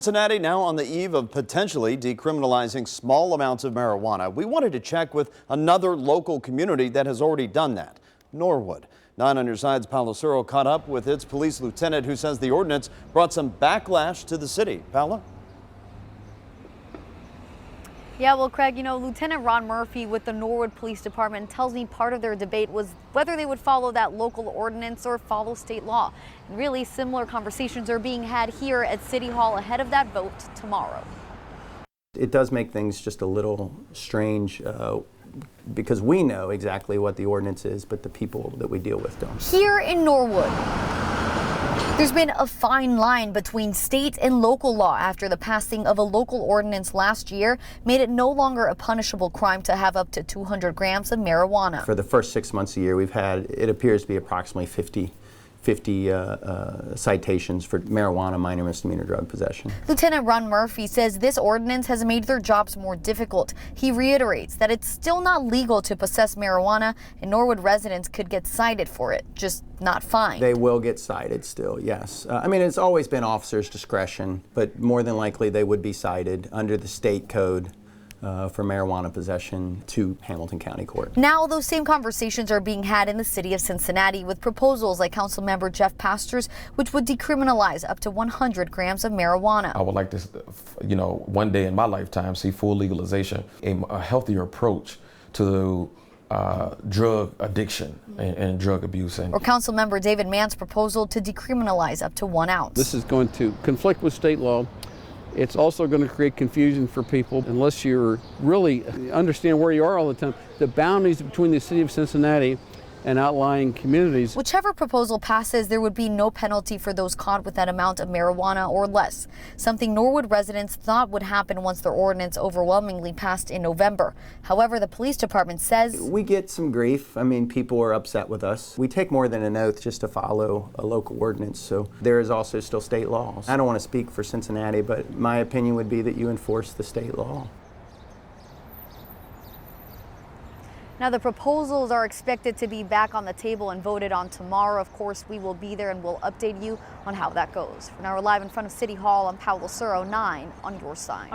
Cincinnati now on the eve of potentially decriminalizing small amounts of marijuana. We wanted to check with another local community that has already done that, Norwood. 9 on your side's Paolo Suro caught up with its police lieutenant who says the ordinance brought some backlash to the city. Paolo? Yeah, well, Craig, Lieutenant Ron Murphy with the Norwood Police Department tells me part of their debate was whether they would follow that local ordinance or follow state law. And really similar conversations are being had here at City Hall ahead of that vote tomorrow. It does make things just a little strange because we know exactly what the ordinance is, but the people that we deal with don't. Here in Norwood, there's been a fine line between state and local law after the passing of a local ordinance last year made it no longer a punishable crime to have up to 200 grams of marijuana. For the first 6 months a year, we've had, it appears to be approximately 50 citations for marijuana, minor misdemeanor drug possession. Lieutenant Ron Murphy says this ordinance has made their jobs more difficult. He reiterates that it's still not legal to possess marijuana and Norwood residents could get cited for it, just not fined. They will get cited still, yes. I mean, it's always been officers' discretion, but more than likely they would be cited under the state code for marijuana possession to Hamilton County Court. Now those same conversations are being had in the city of Cincinnati with proposals like Councilmember Jeff Pastors, which would decriminalize up to 100 grams of marijuana. I would like to, one day in my lifetime see full legalization, a healthier approach to drug addiction and drug abuse. Or Councilmember David Mann's proposal to decriminalize up to 1 ounce. This is going to conflict with state law. It's also going to create confusion for people unless you really understand where you are all the time. The boundaries between the city of Cincinnati and outlying communities. Whichever proposal passes, there would be no penalty for those caught with that amount of marijuana or less, something Norwood residents thought would happen once their ordinance overwhelmingly passed in November. However, the police department says we get some grief. I mean, people are upset with us. We take more than an oath just to follow a local ordinance, so there is also still state laws. I don't want to speak for Cincinnati, but my opinion would be that you enforce the state law. Now, the proposals are expected to be back on the table and voted on tomorrow. Of course, we will be there and we'll update you on how that goes. For now, we're live in front of City Hall. I'm Paolo Suro, 9 on your side.